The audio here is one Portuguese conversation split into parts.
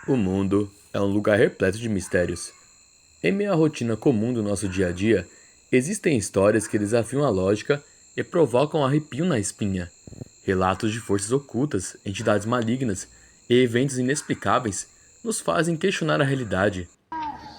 O mundo é um lugar repleto de mistérios. Em meio à rotina comum do nosso dia a dia, existem histórias que desafiam a lógica e provocam arrepio na espinha. Relatos de forças ocultas, entidades malignas e eventos inexplicáveis nos fazem questionar a realidade.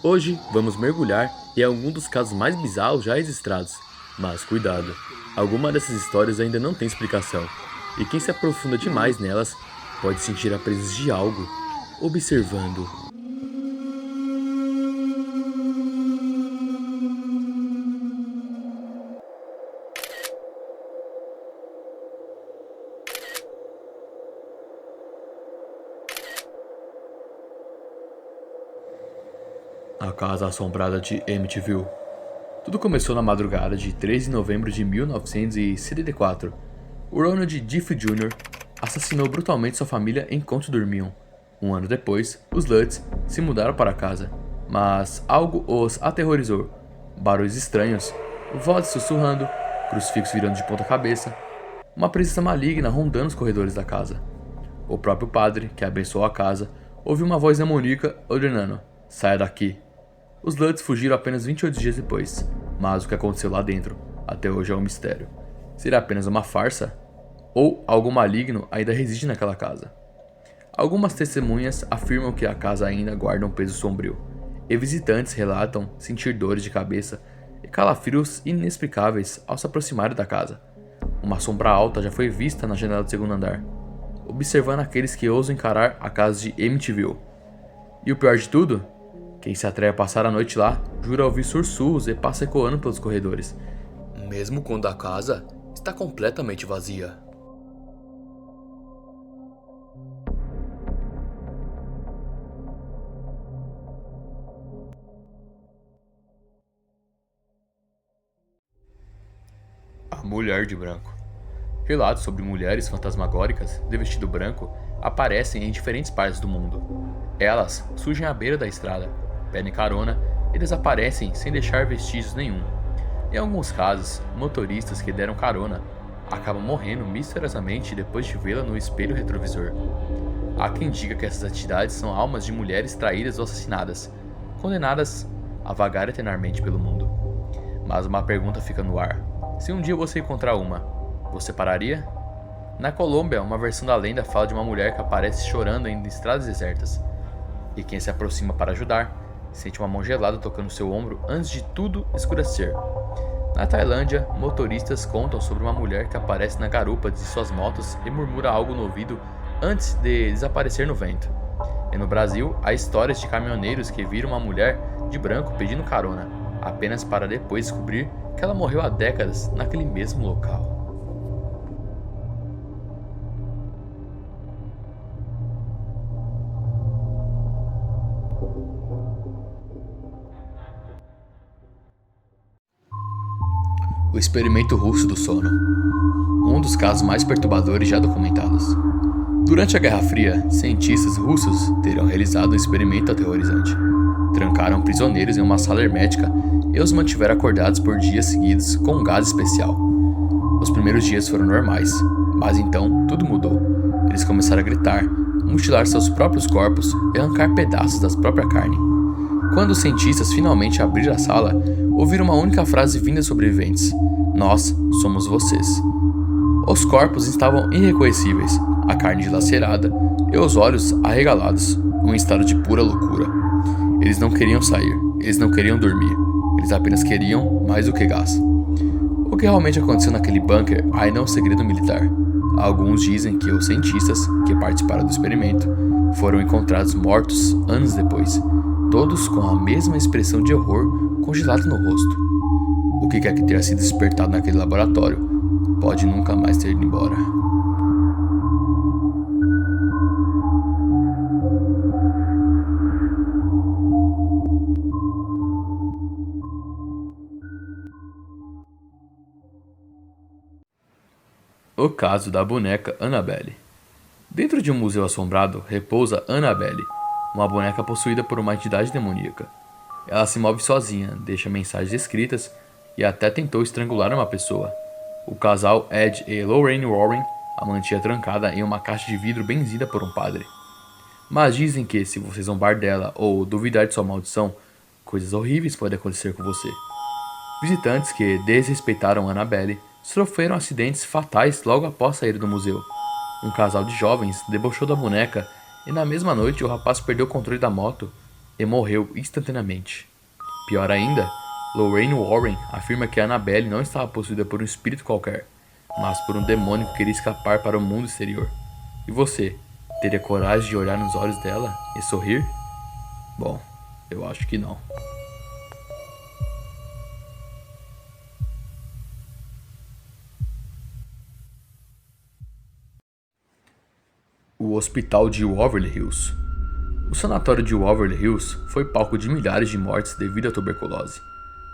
Hoje vamos mergulhar em algum dos casos mais bizarros já registrados. Mas cuidado, alguma dessas histórias ainda não tem explicação, e quem se aprofunda demais nelas pode sentir a presença de algo observando. A Casa Assombrada de Amityville. Tudo começou na madrugada de 13 de novembro de 1974. O Ronald Diffie Jr. assassinou brutalmente sua família enquanto dormiam. Um ano depois, os Lutz se mudaram para casa, mas algo os aterrorizou. Barulhos estranhos, vozes sussurrando, crucifixos virando de ponta cabeça, uma presença maligna rondando os corredores da casa. O próprio padre, que abençoou a casa, ouviu uma voz demoníaca ordenando: "Saia daqui." Os Lutz fugiram apenas 28 dias depois, mas o que aconteceu lá dentro até hoje é um mistério. Será apenas uma farsa? Ou algo maligno ainda reside naquela casa? Algumas testemunhas afirmam que a casa ainda guarda um peso sombrio, e visitantes relatam sentir dores de cabeça e calafrios inexplicáveis ao se aproximarem da casa. Uma sombra alta já foi vista na janela do segundo andar, observando aqueles que ousam encarar a casa de Amityville. E o pior de tudo? Quem se atreve a passar a noite lá jura ouvir sussurros e passa ecoando pelos corredores, mesmo quando a casa está completamente vazia. A Mulher de Branco. Relatos sobre mulheres fantasmagóricas de vestido branco aparecem em diferentes partes do mundo. Elas surgem à beira da estrada, pedem carona e desaparecem sem deixar vestígios nenhum. Em alguns casos, motoristas que deram carona acabam morrendo misteriosamente depois de vê-la no espelho retrovisor. Há quem diga que essas entidades são almas de mulheres traídas ou assassinadas, condenadas a vagar eternamente pelo mundo. Mas uma pergunta fica no ar: se um dia você encontrar uma, você pararia? Na Colômbia, uma versão da lenda fala de uma mulher que aparece chorando em estradas desertas, e quem se aproxima para ajudar sente uma mão gelada tocando seu ombro antes de tudo escurecer. Na Tailândia, motoristas contam sobre uma mulher que aparece na garupa de suas motos e murmura algo no ouvido antes de desaparecer no vento. E no Brasil, há histórias de caminhoneiros que viram uma mulher de branco pedindo carona, apenas para depois descobrir que ela morreu há décadas naquele mesmo local. O experimento russo do sono. Um dos casos mais perturbadores já documentados. Durante a Guerra Fria, cientistas russos teriam realizado um experimento aterrorizante. Trancaram prisioneiros em uma sala hermética e os mantiveram acordados por dias seguidos com um gás especial. Os primeiros dias foram normais, mas então tudo mudou. Eles começaram a gritar, mutilar seus próprios corpos e arrancar pedaços da própria carne. Quando os cientistas finalmente abriram a sala, ouviram uma única frase vinda dos sobreviventes: "Nós somos vocês." Os corpos estavam irreconhecíveis, a carne dilacerada e os olhos arregalados, um estado de pura loucura. Eles não queriam sair, eles não queriam dormir, eles apenas queriam mais do que gás. O que realmente aconteceu naquele bunker ainda é um segredo militar. Alguns dizem que os cientistas que participaram do experimento foram encontrados mortos anos depois, todos com a mesma expressão de horror congelada no rosto. O que quer que tenha sido despertado naquele laboratório pode nunca mais ter ido embora. O caso da boneca Annabelle. Dentro de um museu assombrado repousa Annabelle, uma boneca possuída por uma entidade demoníaca. Ela se move sozinha, deixa mensagens escritas e até tentou estrangular uma pessoa. O casal Ed e Lorraine Warren a mantinha trancada em uma caixa de vidro benzida por um padre. Mas dizem que se você zombar dela ou duvidar de sua maldição, coisas horríveis podem acontecer com você. Visitantes que desrespeitaram Annabelle sofreram acidentes fatais logo após sair do museu. Um casal de jovens debochou da boneca e na mesma noite o rapaz perdeu o controle da moto e morreu instantaneamente. Pior ainda, Lorraine Warren afirma que Annabelle não estava possuída por um espírito qualquer, mas por um demônio que queria escapar para o mundo exterior. E você, teria coragem de olhar nos olhos dela e sorrir? Bom, eu acho que não. O Hospital de Waverly Hills. O sanatório de Waverly Hills foi palco de milhares de mortes devido à tuberculose,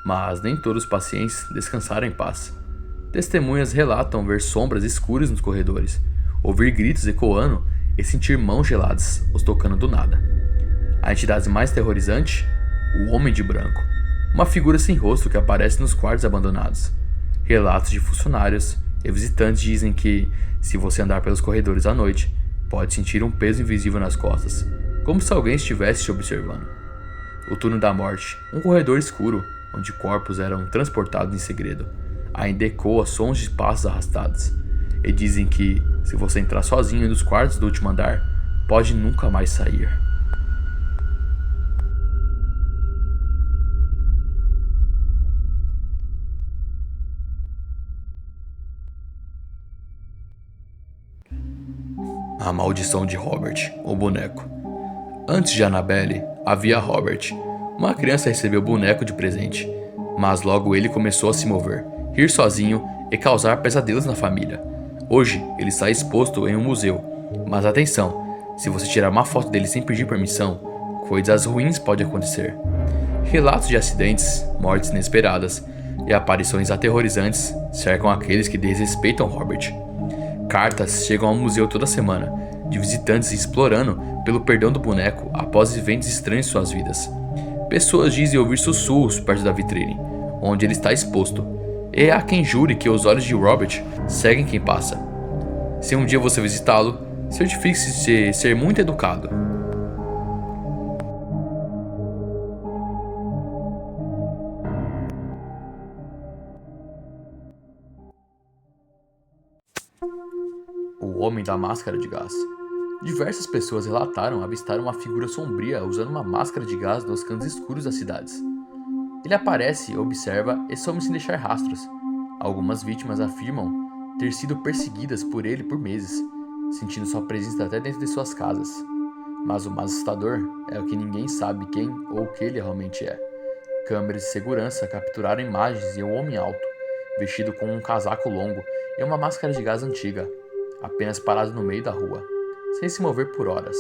mas nem todos os pacientes descansaram em paz. Testemunhas relatam ver sombras escuras nos corredores, ouvir gritos ecoando e sentir mãos geladas os tocando do nada. A entidade mais terrorizante? O Homem de Branco, uma figura sem rosto que aparece nos quartos abandonados. Relatos de funcionários e visitantes dizem que, se você andar pelos corredores à noite, pode sentir um peso invisível nas costas, como se alguém estivesse te observando. O Túnel da Morte, um corredor escuro, onde corpos eram transportados em segredo, ainda ecoa sons de passos arrastados. E dizem que, se você entrar sozinho nos quartos do último andar, pode nunca mais sair. A Maldição de Robert, o boneco. Antes de Annabelle, havia Robert. Uma criança recebeu o boneco de presente, mas logo ele começou a se mover, rir sozinho e causar pesadelos na família. Hoje, ele está exposto em um museu, mas atenção, se você tirar uma foto dele sem pedir permissão, coisas ruins podem acontecer. Relatos de acidentes, mortes inesperadas e aparições aterrorizantes cercam aqueles que desrespeitam Robert. Cartas chegam ao museu toda semana, de visitantes explorando pelo perdão do boneco após eventos estranhos em suas vidas. Pessoas dizem ouvir sussurros perto da vitrine, onde ele está exposto, e há quem jure que os olhos de Robert seguem quem passa. Se um dia você visitá-lo, certifique-se de ser muito educado. O Homem da Máscara de Gás. Diversas pessoas relataram avistar uma figura sombria usando uma máscara de gás nos cantos escuros das cidades. Ele aparece, observa e some sem deixar rastros. Algumas vítimas afirmam ter sido perseguidas por ele por meses, sentindo sua presença até dentro de suas casas. Mas o mais assustador é o que ninguém sabe quem ou o que ele realmente é. Câmeras de segurança capturaram imagens de um homem alto, vestido com um casaco longo e uma máscara de gás antiga, apenas parado no meio da rua, sem se mover por horas.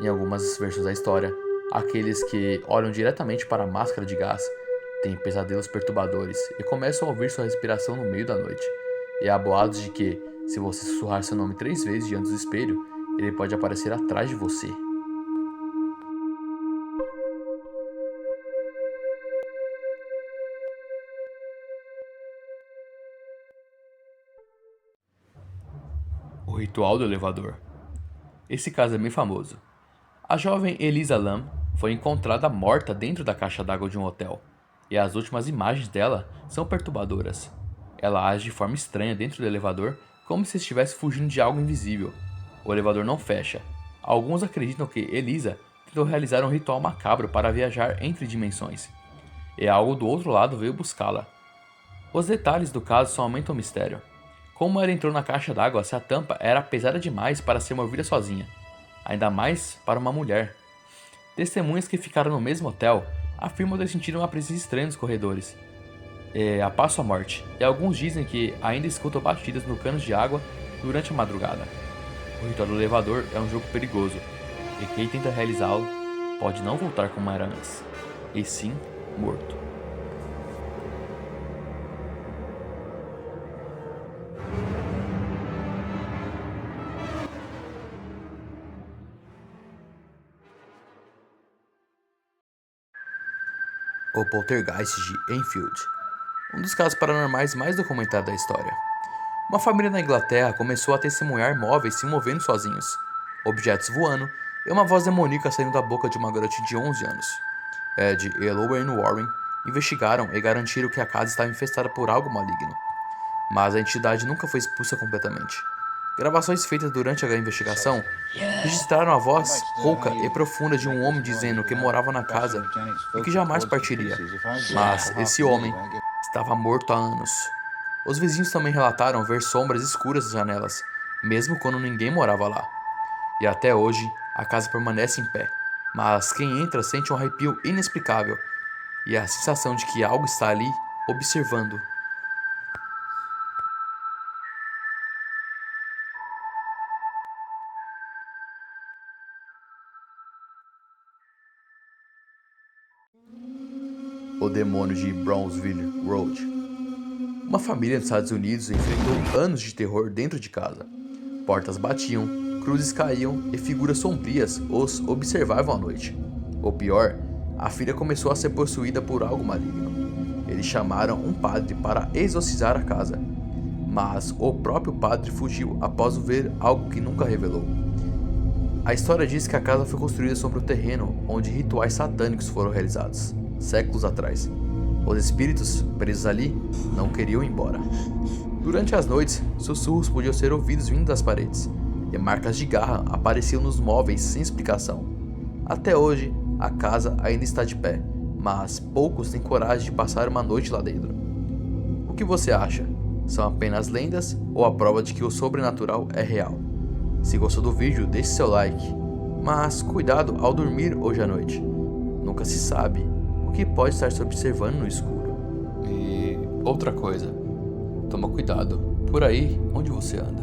Em algumas versões da história, aqueles que olham diretamente para a máscara de gás têm pesadelos perturbadores e começam a ouvir sua respiração no meio da noite. E há boatos de que, se você sussurrar seu nome 3 vezes diante do espelho, ele pode aparecer atrás de você. O Ritual do Elevador. Esse caso é bem famoso. A jovem Elisa Lam foi encontrada morta dentro da caixa d'água de um hotel, e as últimas imagens dela são perturbadoras. Ela age de forma estranha dentro do elevador, como se estivesse fugindo de algo invisível. O elevador não fecha. Alguns acreditam que Elisa tentou realizar um ritual macabro para viajar entre dimensões, e algo do outro lado veio buscá-la. Os detalhes do caso só aumentam o mistério. Como ela entrou na caixa d'água se a tampa era pesada demais para ser movida sozinha? Ainda mais para uma mulher. Testemunhas que ficaram no mesmo hotel afirmam ter sentido uma presença estranha nos corredores, a passo à morte, e alguns dizem que ainda escutam batidas no cano de água durante a madrugada. O ritual do elevador é um jogo perigoso, e quem tenta realizá-lo pode não voltar como era antes, e sim morto. O Poltergeist de Enfield, um dos casos paranormais mais documentados da história. Uma família na Inglaterra começou a testemunhar móveis se movendo sozinhos, objetos voando e uma voz demoníaca saindo da boca de uma garota de 11 anos. Ed e Lorraine Warren investigaram e garantiram que a casa estava infestada por algo maligno, mas a entidade nunca foi expulsa completamente. Gravações feitas durante a investigação registraram a voz rouca e profunda de um homem dizendo que morava na casa e que jamais partiria, mas esse homem estava morto há anos. Os vizinhos também relataram ver sombras escuras nas janelas, mesmo quando ninguém morava lá. E até hoje, a casa permanece em pé, mas quem entra sente um arrepio inexplicável e a sensação de que algo está ali observando. O demônio de Brownsville Road. Uma família nos Estados Unidos enfrentou anos de terror dentro de casa. Portas batiam, cruzes caíam e figuras sombrias os observavam à noite. O pior, a filha começou a ser possuída por algo maligno. Eles chamaram um padre para exorcizar a casa, mas o próprio padre fugiu após ver algo que nunca revelou. A história diz que a casa foi construída sobre o terreno onde rituais satânicos foram realizados, séculos atrás. Os espíritos, presos ali, não queriam ir embora. Durante as noites, sussurros podiam ser ouvidos vindo das paredes, e marcas de garra apareciam nos móveis sem explicação. Até hoje, a casa ainda está de pé, mas poucos têm coragem de passar uma noite lá dentro. O que você acha? São apenas lendas ou a prova de que o sobrenatural é real? Se gostou do vídeo, deixe seu like, mas cuidado ao dormir hoje à noite. Nunca se sabe o que pode estar se observando no escuro. E outra coisa, toma cuidado por aí onde você anda.